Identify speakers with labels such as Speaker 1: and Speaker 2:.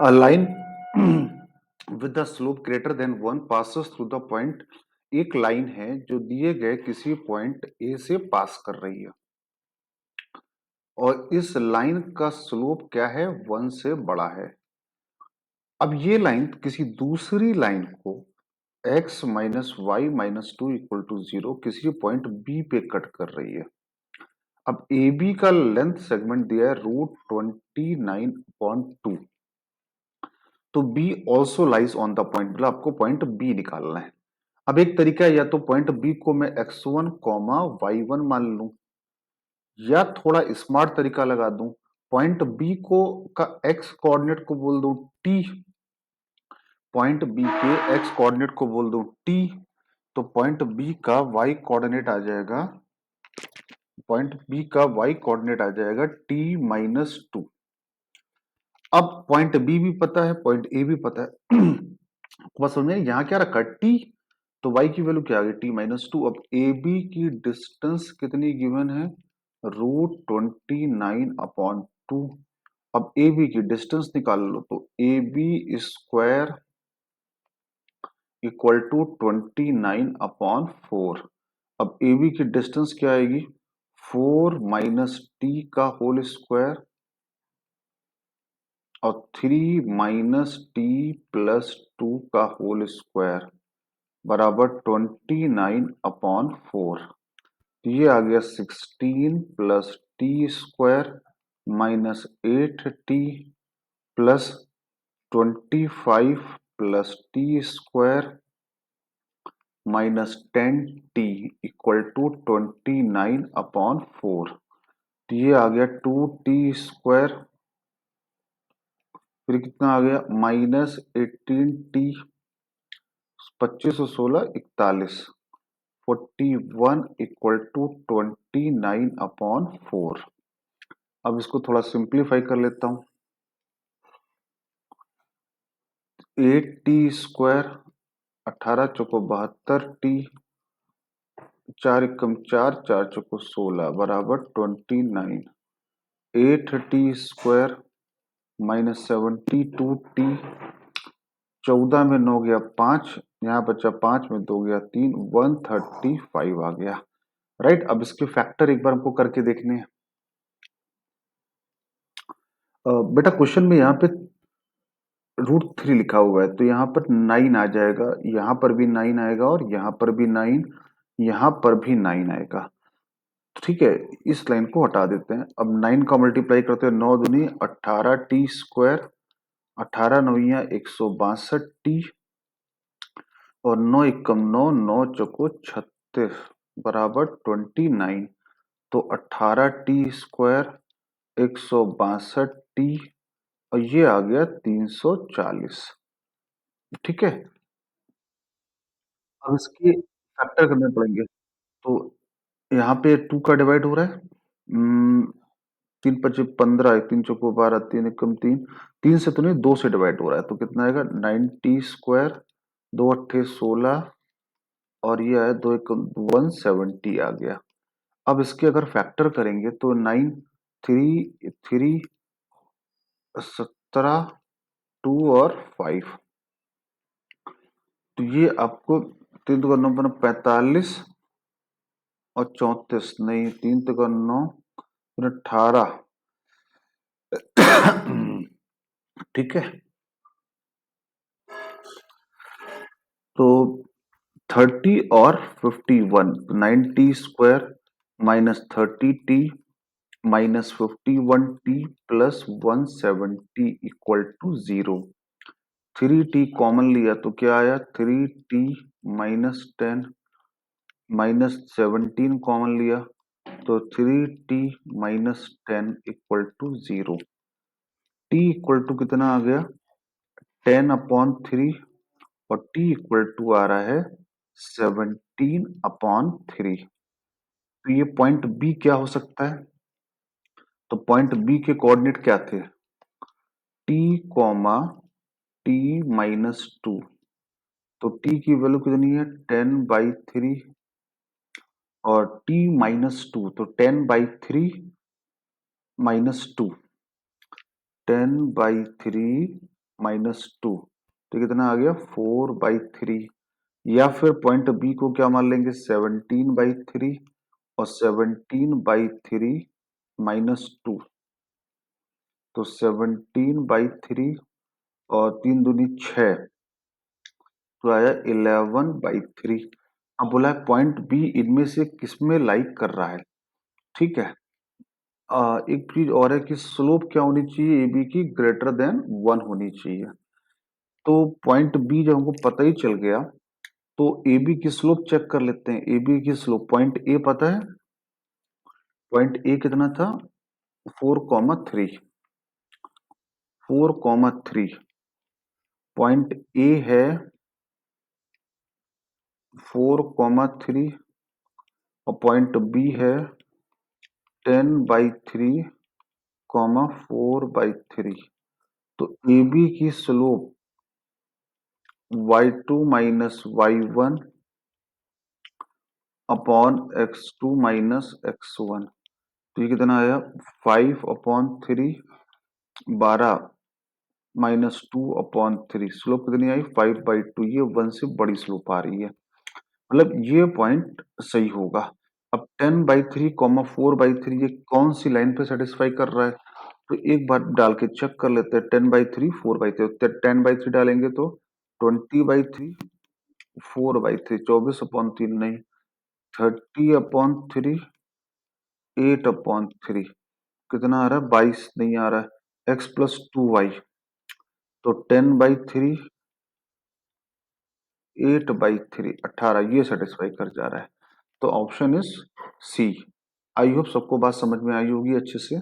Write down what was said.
Speaker 1: A line with the slope greater than 1 passes through the point। एक line है जो दिए गए किसी पॉइंट ए से पास कर रही है और इस लाइन का स्लोप क्या है, 1 से बड़ा है। अब ये लाइन किसी दूसरी लाइन को x minus Y minus two equal to 0 किसी पॉइंट बी पे कट कर रही है। अब ए बी का लेंथ सेगमेंट दिया है √29/2। तो B also lies on the point, मतलब आपको पॉइंट बी निकालना है। अब एक तरीका है, या तो पॉइंट बी को मैं x1 कॉमा y1 मान लूं, या थोड़ा स्मार्ट तरीका लगा दूं, पॉइंट बी को का x कोऑर्डिनेट को बोल दूं t, पॉइंट बी के x कोऑर्डिनेट को बोल दूं t, तो पॉइंट बी का y कोऑर्डिनेट आ जाएगा, पॉइंट बी का y कोऑर्डिनेट आ जाएगा t-2। अब पॉइंट बी भी पता है, पॉइंट ए भी पता है। बस हमने यहाँ क्या रखा टी, तो y की वैल्यू क्या आ गई t-2। अब ए बी की डिस्टेंस कितनी गिवन है, √29/2। अब ए बी की डिस्टेंस निकाल लो, तो A B square equal to 29/4। अब ए बी की डिस्टेंस क्या आएगी, 4 माइनस टी का होल स्क्वायर और 3 माइनस टी प्लस 2 का होल स्क्वायर बराबर 29/4। ये आ गया 16 plus T square minus 8t plus 25 plus T square minus 10t equal to 29/4। तो ये आ गया 2t स्क्वायर, फिर कितना आ गया -18t, 25 और 16 41, 41 इक्वल टू 29/4। अब इसको थोड़ा सिंप्लीफाई कर लेता हूं, 8t स्क्वायर 18 चौको 72t, 4 एकम 4, 4 चौको 16 बराबर 29। 8t स्क्वायर माइनस 72t, 14 में 9 गया 5, यहाँ बचा 5 में 2 गया 3, 135 आ गया। राइट, अब इसके फैक्टर एक बार हमको करके देखने हैं। बेटा क्वेश्चन में यहाँ पे √3 लिखा हुआ है, तो यहाँ पर 9 आ जाएगा, यहाँ पर भी 9 आएगा और यहाँ पर भी 9, यहाँ पर भी 9 आएगा। ठीक है, इस लाइन को हटा देते हैं। अब 9 का मल्टीप्लाई करते हैं, 9 दूनी 18t स्क्वायर, 18 नौया 162t और 9 एकम 9, 9 चौको 36 बराबर 29। तो 18t स्क्वायर 162t और ये आ गया 340। ठीक है, अब इसके फैक्टर करने पड़ेंगे। तो यहाँ पे 2 का डिवाइड हो रहा है, 3×5 = 15, 3 चौको 12, 3 एकम 3, 3 से तो नहीं 2 से डिवाइड हो रहा है, तो कितना आएगा 9t स्क्वायर, 2 अट्ठे 16 और ये आया 2 एकम 170 आ गया। अब इसके अगर फैक्टर करेंगे तो 9 3 3 17 2 और 5, तो ये आपको 3 2 9 45 और 34 नहीं, 3 2 9 18। ठीक है, तो 30 और 51, 9t square minus 30t minus 51t plus 170 equal to 0। 3t common लिया तो क्या आया, 3t माइनस 10 माइनस 17 कॉमन लिया तो 3t minus 10 equal to 0। t equal to कितना आ गया 10/3 और t इक्वल टू आ रहा है 17/3। तो ये पॉइंट बी क्या हो सकता है, तो पॉइंट बी के कोऑर्डिनेट क्या थे, t कॉमा t-2, तो t की वैल्यू कितनी है 10/3 और t-2, तो 10/3 -2, 10/3 -2, तो कितना आ गया 4/3। या फिर पॉइंट बी को क्या मान लेंगे 17/3, और 17/3 -2, तो 17/3 और 3 दूनी 6, तो आया 11/3। अब बोला है पॉइंट बी इनमें से किसमें लाइक कर रहा है। ठीक है। एक चीज और है कि स्लोप क्या होनी चाहिए ए बी की, ग्रेटर देन 1 होनी चाहिए। तो पॉइंट बी जब हमको पता ही चल गया, तो ए बी की स्लोप चेक कर लेते हैं। ए बी की स्लोप, पॉइंट ए पता है, पॉइंट ए कितना था 4,3, 4,3। पॉइंट ए है 4,3, और पॉइंट बी है 10/3, 4/3। तो ए बी की slope y2 minus y1 upon x2 minus x1, तो ये कितना आया 5/3, 12 -2/3। स्लोप कितनी आई 5/2। ये 1 से बड़ी स्लोप आ रही है, मतलब ये पॉइंट सही होगा। अब 10/3 4/3 ये कौन सी लाइन पे सेटिस्फाई कर रहा है, तो एक बार डाल के चेक कर लेते हैं। 10/3 4/3, 10/3 डालेंगे तो 20/3, 4/3, 24/3 नहीं, 30/3, 8/3, कितना आ रहा है 22 नहीं आ रहा है, x+2y, तो 10/3, 8/3, 18, ये सेटिस्फाई कर जा रहा है। तो option is C. I hope सबको बात समझ में आई होगी अच्छे से।